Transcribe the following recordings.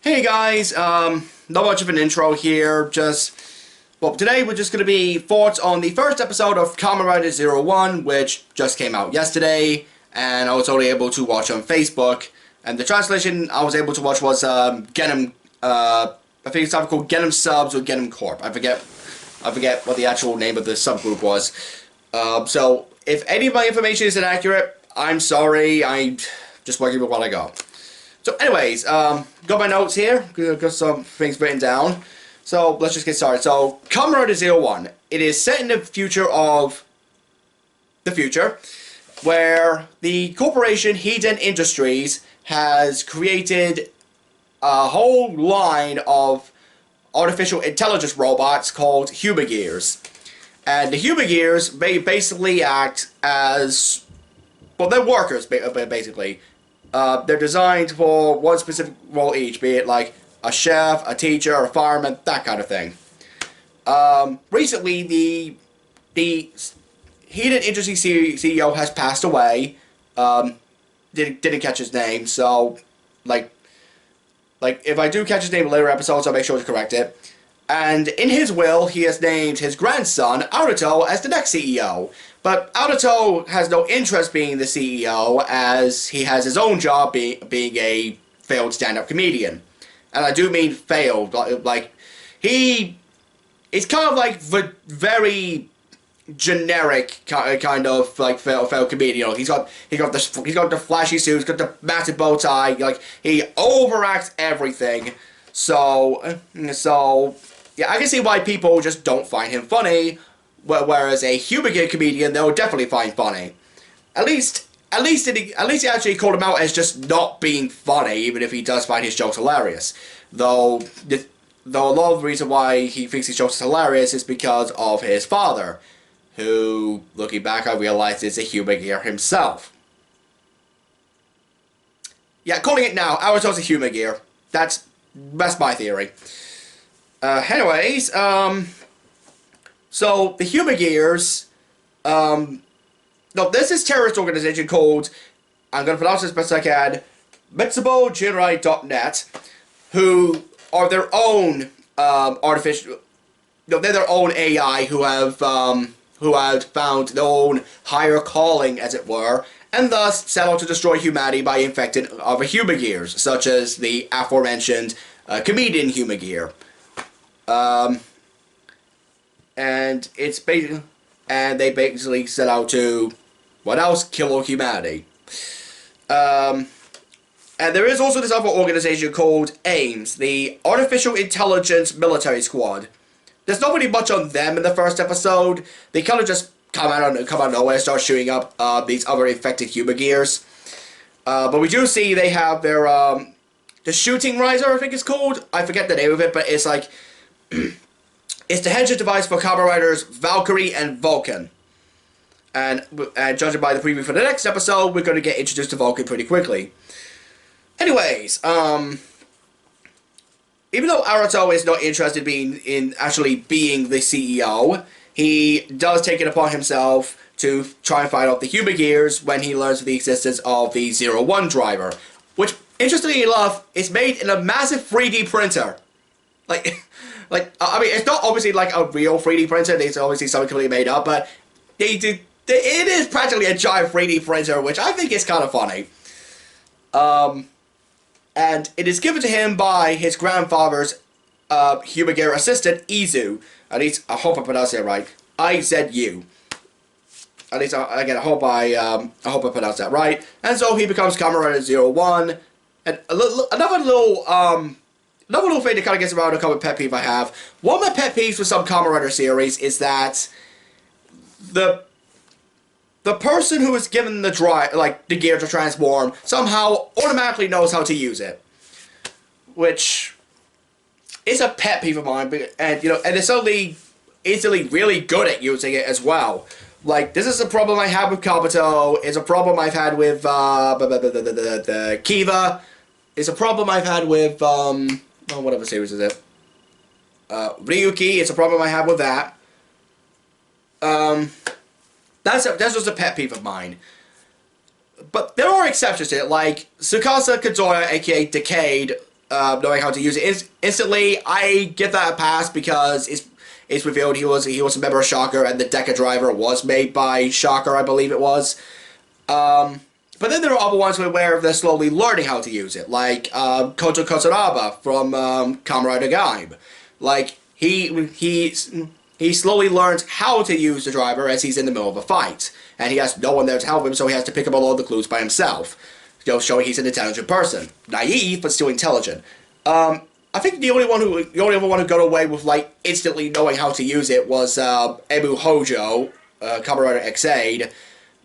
Hey guys, not much of an intro here, well, today we're just going to be thoughts on the first episode of Kamen Rider Zero One, which just came out yesterday, and I was only able to watch on Facebook, and the translation I was able to watch was, Genom, I think it's either called Genom Subs or Genom Corp. I forget what the actual name of the subgroup was. So, if any of my information is inaccurate, I'm sorry, I'm just working with what I got. So anyways, got my notes here, got some things written down, so let's just get started. So, Kamen Rider Zero One, it is set in the future of the future, where the corporation Heiden Industries has created a whole line of artificial intelligence robots called Humagears. And the Humagears, they basically act as, well, they're workers, basically. They're designed for one specific role each, be it like a chef, a teacher, a fireman, that kind of thing. Recently, the Heated Industry CEO has passed away. Didn't catch his name, so like if I do catch his name in later episodes, I'll make sure to correct it. And in his will, he has named his grandson, Aruto, as the next CEO. But Aruto has no interest being the CEO, as he has his own job being a failed stand-up comedian. And I do mean failed. Like, he is kind of like the very generic kind of like failed comedian. You know, he's got the flashy suit, he's got the massive bow tie. Like, he overacts everything. So yeah, I can see why people just don't find him funny. Whereas a human comedian, they'll definitely find funny. At least he actually called him out as just not being funny, even if he does find his jokes hilarious. Though a lot of the reason why he thinks his jokes are hilarious is because of his father, who, looking back, I realized is a human gear himself. Yeah, calling it now, Aruto's a human gear. That's my theory. Anyways, so, the Humagears, no, there's this terrorist organization called, I'm going to pronounce this as best I can, MetsuboJinrai.net, who are their own, they're their own AI who have found their own higher calling, as it were, and thus set out to destroy humanity by infecting other Humagears, such as the aforementioned, comedian Humagear. And they basically set out to, what else? Kill all humanity. And there is also this other organization called AIMS, the Artificial Intelligence Military Squad. There's not really much on them in the first episode. They kind of just come out of nowhere and start shooting up these other infected Humagears. But we do see they have their the Shooting Riser, I think it's called. I forget the name of it, but it's like it's the headset device for Kamen Riders Valkyrie and Vulcan. And judging by the preview for the next episode, we're going to get introduced to Vulcan pretty quickly. Anyways, even though Aruto is not interested in actually being the CEO, he does take it upon himself to try and find out the Humagears when he learns of the existence of the Zero One driver, which, interestingly enough, is made in a massive 3D printer. I mean, it's not obviously like a real 3D printer, it's obviously something completely made up, but it is practically a giant 3D printer, which I think is kind of funny. And it is given to him by his grandfather's Humagear assistant, Izu. At least, I hope I pronounced it right. I-Z-U. At least, again, I hope I pronounced that right. And so he becomes Kamen Rider Zero One. And another little thing that kind of gets around a common pet peeve I have. One of my pet peeves with some Kamen Rider series is that the person who is given the gear to transform somehow automatically knows how to use it, which is a pet peeve of mine. And they're suddenly instantly really good at using it as well. Like, this is a problem I have with Kabuto. It's a problem I've had with the Kiva. It's a problem I've had with whatever series is it? Ryuki, it's a problem I have with that. That's just a pet peeve of mine. But there are exceptions to it, like Tsukasa Kadoya, aka Decade, knowing how to use it instantly. I give that a pass because it's revealed he was a member of Shocker, and the Deca driver was made by Shocker, I believe it was. But then there are other ones where they're slowly learning how to use it, like Koto Kotoraba from Kamen Rider Gaib. Like he slowly learns how to use the driver as he's in the middle of a fight, and he has no one there to help him, so he has to pick up all of the clues by himself. You know, showing he's an intelligent person, naive but still intelligent. I think the only other one who got away with like instantly knowing how to use it was Emu Hojo, Kamen Rider X-Aid.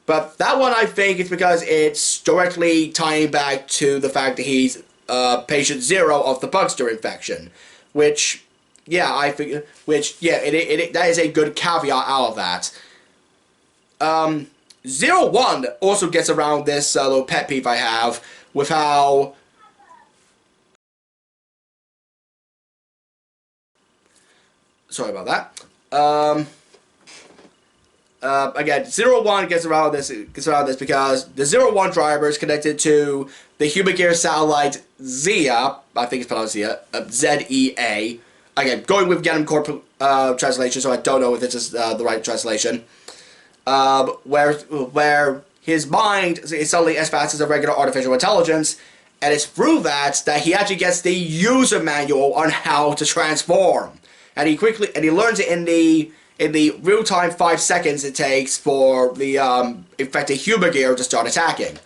But that one, I think, is because it's directly tying back to the fact that he's patient 0 of the Bugster infection, which, yeah, that is a good caveat out of that. 01 also gets around this little pet peeve I have with how... Sorry about that. Again, 01 gets around this because the 01 driver is connected to the Human Gear satellite Zea, I think it's pronounced Zea, Z-E-A. Again, going with Gundam Corp translation, so I don't know if this is the right translation. Where his mind is suddenly as fast as a regular artificial intelligence, and it's through that he actually gets the user manual on how to transform, and he learns it in the real-time 5 seconds it takes for the infected Human Gear to start attacking.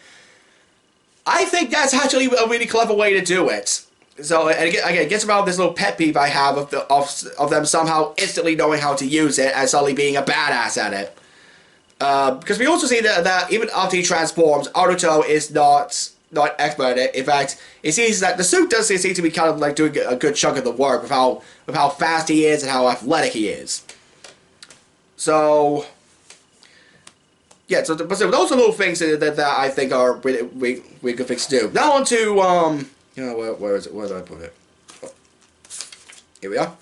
I think that's actually a really clever way to do it. So, and again, it gets around this little pet peeve I have of them somehow instantly knowing how to use it and suddenly being a badass at it. Because we also see that even after he transforms, Aruto is not expert at it. In fact, it seems that the suit does seem to be kind of like doing a good chunk of the work with how fast he is and how athletic he is. So, yeah, so those are little things that I think are really good things to do. Now on to, where is it? Where did I put it? Oh, here we are.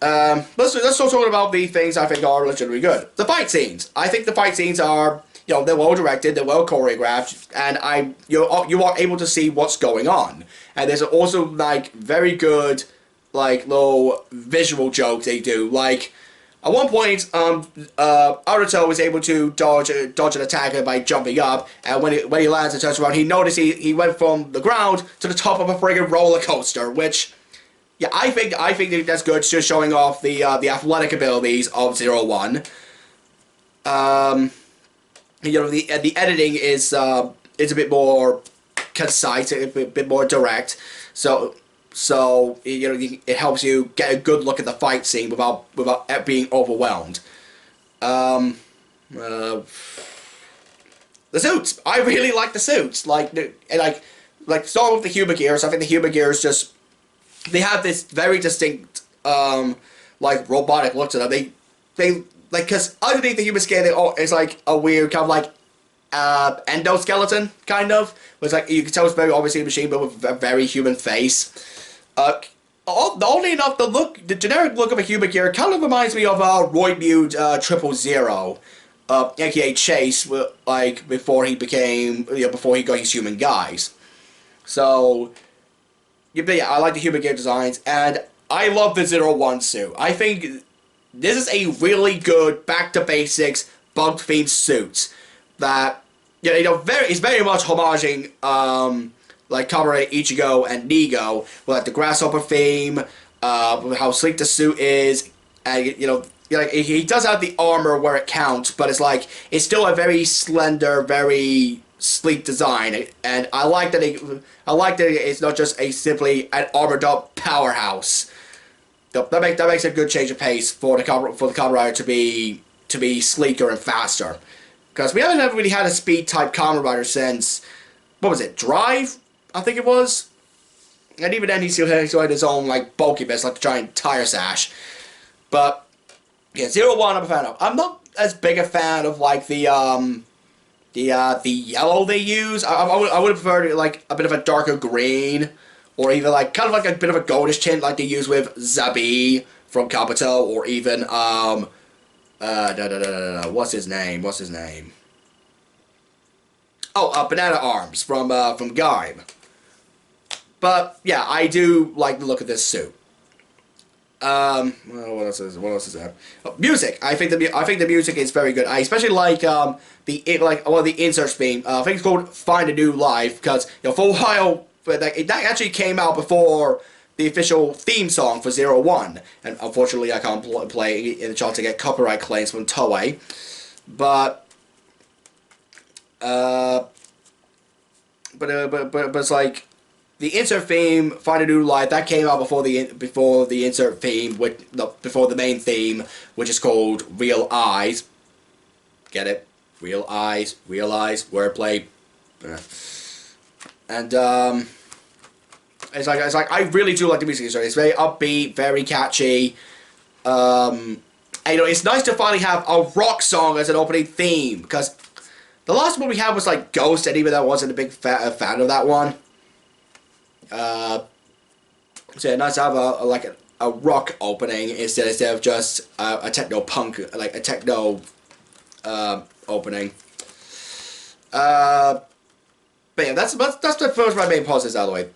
Let's start talking about the things I think are legitimately good. The fight scenes. I think the fight scenes are, they're well directed, they're well choreographed, and you are able to see what's going on. And there's also like very good like little visual jokes they do. Like at one point, Aruto was able to dodge an attacker by jumping up, and when he lands and turns around, he noticed he went from the ground to the top of a friggin' roller coaster, which. Yeah, I think that's good, just showing off the athletic abilities of 01. The editing is a bit more concise, a bit more direct, so it helps you get a good look at the fight scene without being overwhelmed. The suits, I really like the suits, like starting with the Human Gears. I think the Human Gears just. They have this very distinct, like, robotic look to them. They because underneath the human skin, it's like a weird kind of like, endoskeleton, kind of. It's like, you can tell it's very obviously a machine, but with a very human face. Oddly enough, the generic look of a Human Gear kind of reminds me of, Roy Mute, 000, aka Chase, like, before he became, before he got his human guise. So... But yeah, I like the Human Gear designs, and I love the 01 suit. I think this is a really good back-to-basics, bug-themed suit that, it's very much homaging, like Kamen Rider Ichigo and Nigo, with like the grasshopper theme, with how sleek the suit is, and, he does have the armor where it counts, but it's still a very slender, very sleek design, and I like that it's not just simply an armored up powerhouse. That makes a good change of pace for the Kamen Rider to be sleeker and faster, because we haven't ever really had a speed type Kamen Rider since, what was it, Drive? I think it was, and even then he still had his own like bulkiness, like the giant tire sash. But yeah, 01 I'm a fan of. I'm not as big a fan of like the yellow they use. I would have preferred like a bit of a darker green, or even like kind of like a bit of a goldish tint like they use with Zabi from Kabuto, or even what's his name? Oh, Banana Arms from Gaim. But yeah, I do like the look of this suit. Well, what else is there? Oh, music. I think the music is very good. I especially like the insert theme. I think it's called "Find a New Life" because for a while, but that actually came out before the official theme song for 01, and unfortunately I can't play it in the chance to get copyright claims from Toei. But but it's like the insert theme, "Find a New Life," that came out before the insert theme, before the main theme, which is called "Real Eyes." Get it? Real eyes, wordplay, and it's like I really do like the music. It's very upbeat, very catchy. And it's nice to finally have a rock song as an opening theme because the last one we had was like Ghost, and even though I wasn't a big fan of that one. So yeah, nice to have a rock opening instead of just a techno punk, like a techno opening. But yeah, that's the first of my main positives out of the way.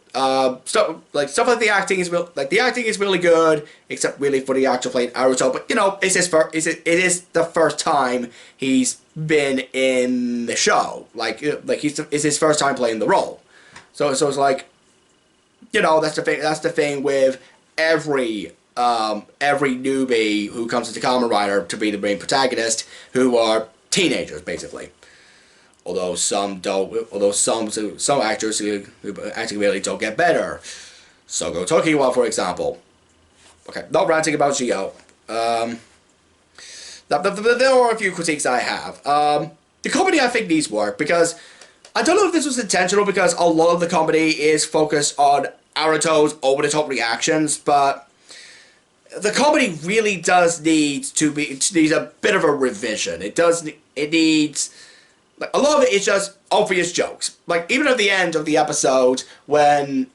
Stuff like the acting is really good, except really for the actor playing Naruto. But it is the first time he's been in the show. It's his first time playing the role. So it's like, that's the thing. That's the thing with every newbie who comes into Kamen Rider to be the main protagonist, who are teenagers basically. Although some don't. Although some actors who acting really don't get better. Sogo Tokiwa, for example. Okay, not ranting about Geo. There are a few critiques I have. The comedy I think needs work because I don't know if this was intentional because a lot of the comedy is focused on Naruto's over-the-top reactions, but the comedy really does needs a bit of a revision. It needs. Like, a lot of it is just obvious jokes. Like, even at the end of the episode, when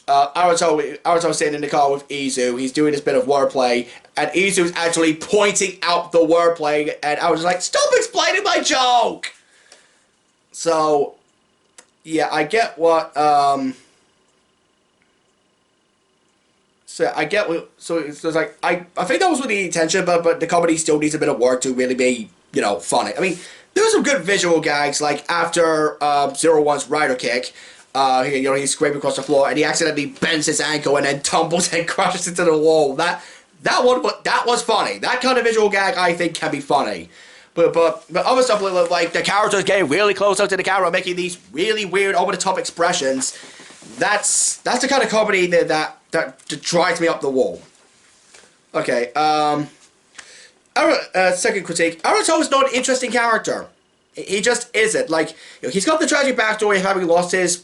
Naruto's sitting in the car with Izu, he's doing this bit of wordplay, and Izu's actually pointing out the wordplay, and I was like, stop explaining my joke! So, yeah, I get what, I think that was with the intention, but the comedy still needs a bit of work to really be, funny. I mean, there were some good visual gags, like after 01's rider kick, he's scraping across the floor and he accidentally bends his ankle and then tumbles and crashes into the wall. That was funny. That kind of visual gag I think can be funny. But other stuff like the characters getting really close up to the camera, making these really weird over the top expressions. That's the kind of comedy that drives me up the wall. Okay. Second critique, Naruto is not an interesting character. He just isn't. Like, he's got the tragic backstory of having lost his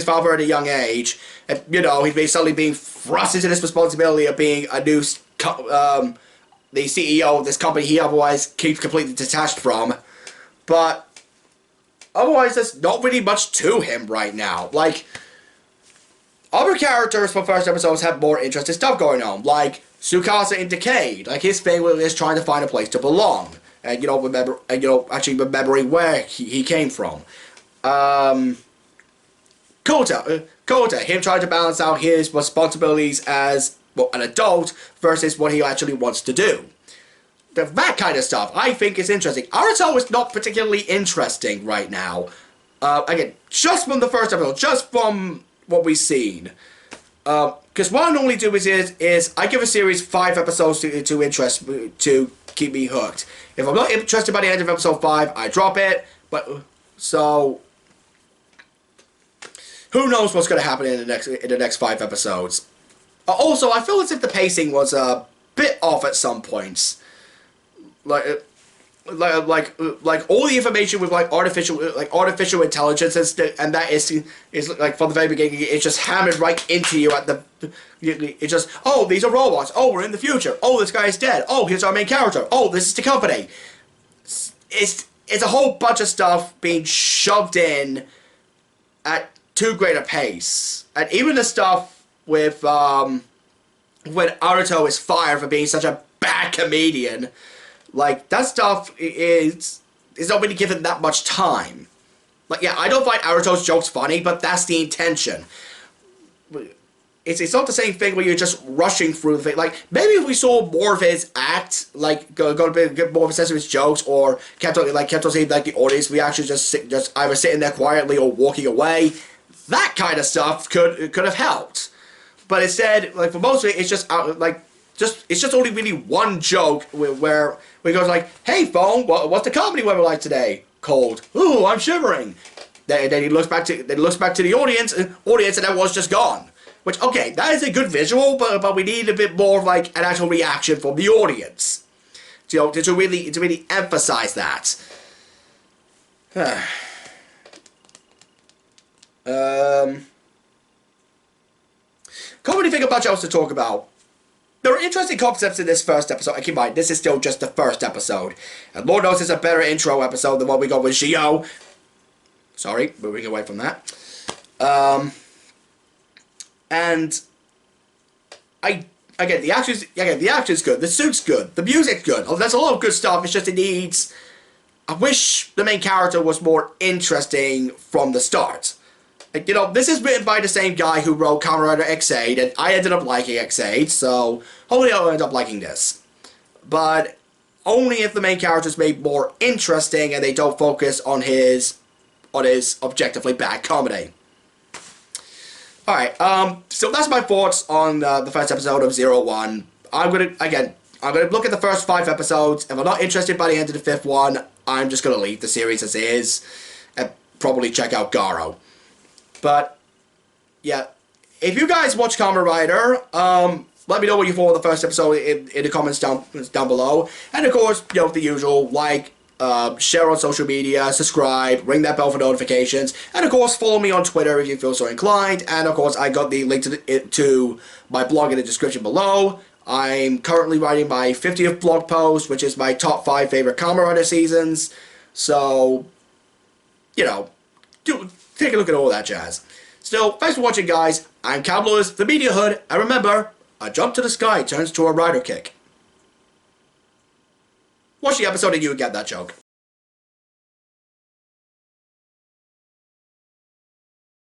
father at a young age. And, he's suddenly being thrust into this responsibility of being a new, the CEO of this company he otherwise keeps completely detached from. But, otherwise, there's not really much to him right now. Like, other characters from first episodes have more interesting stuff going on. Like, Tsukasa in Decade, like his thing is trying to find a place to belong, and actually remembering where he came from. Kota, him trying to balance out his responsibilities as an adult versus what he actually wants to do. That kind of stuff I think is interesting. Naruto is not particularly interesting right now. Again, just from the first episode, just from what we've seen. Because what I normally do is I give a series 5 episodes to keep me hooked. If I'm not interested by the end of episode 5, I drop it. But so who knows what's going to happen in the next 5 episodes? Also, I feel as if the pacing was a bit off at some points. Like all the information with artificial intelligence and that is like from the very beginning, it's just hammered right into you at the. It's just, oh, these are robots. Oh, we're in the future. Oh, this guy is dead. Oh, here's our main character. Oh, this is the company. It's a whole bunch of stuff being shoved in at too great a pace, and even the stuff with when Naruto is fired for being such a bad comedian. Like, that stuff is not really given that much time. Like, yeah, I don't find Naruto's jokes funny, but that's the intention. it's not the same thing where you're just rushing through the thing. Like, maybe if we saw more of his act, like, go to get more of a sense of his jokes, or kept on seeing, like, the audience reaction, just either sitting there quietly or walking away, that kind of stuff could have helped. But instead, like, for most of it, it's just, it's just only really one joke where he goes like, "Hey, phone, what's the comedy weather like today?" "Cold." "Ooh, I'm shivering." Then he looks back to the audience, and that was just gone. Which, okay, that is a good visual, but we need a bit more of, like, an actual reaction from the audience, to really emphasize that. Comedy thing about else to talk about. There are interesting concepts in this first episode. And keep in mind, this is still just the first episode. And Lord knows it's a better intro episode than what we got with Shio. Sorry, moving away from that. And the action's good, the suit's good, the music's good. Oh, there's a lot of good stuff. It's just it needs. I wish the main character was more interesting from the start. Like, this is written by the same guy who wrote Kamen Rider X8, and I ended up liking X8, so hopefully I'll end up liking this. But only if the main character is made more interesting and they don't focus on his objectively bad comedy. Alright, so that's my thoughts on the first episode of 01. I'm gonna look at the first 5 episodes. If I'm not interested by the end of the 5th one, I'm just gonna leave the series as is and probably check out Garo. But, yeah, if you guys watch Kamen Rider, let me know what you thought of the first episode in the comments down below. And of course, the usual, like, share on social media, subscribe, ring that bell for notifications, and of course follow me on Twitter if you feel so inclined. And of course I got the link to my blog in the description below. I'm currently writing my 50th blog post, which is my top 5 favorite Kamen Rider seasons. So, take a look at all that jazz. Still, thanks for watching, guys. I'm Cowboys, the Media Hood, and remember, a jump to the sky turns to a rider kick. Watch the episode and you would get that joke.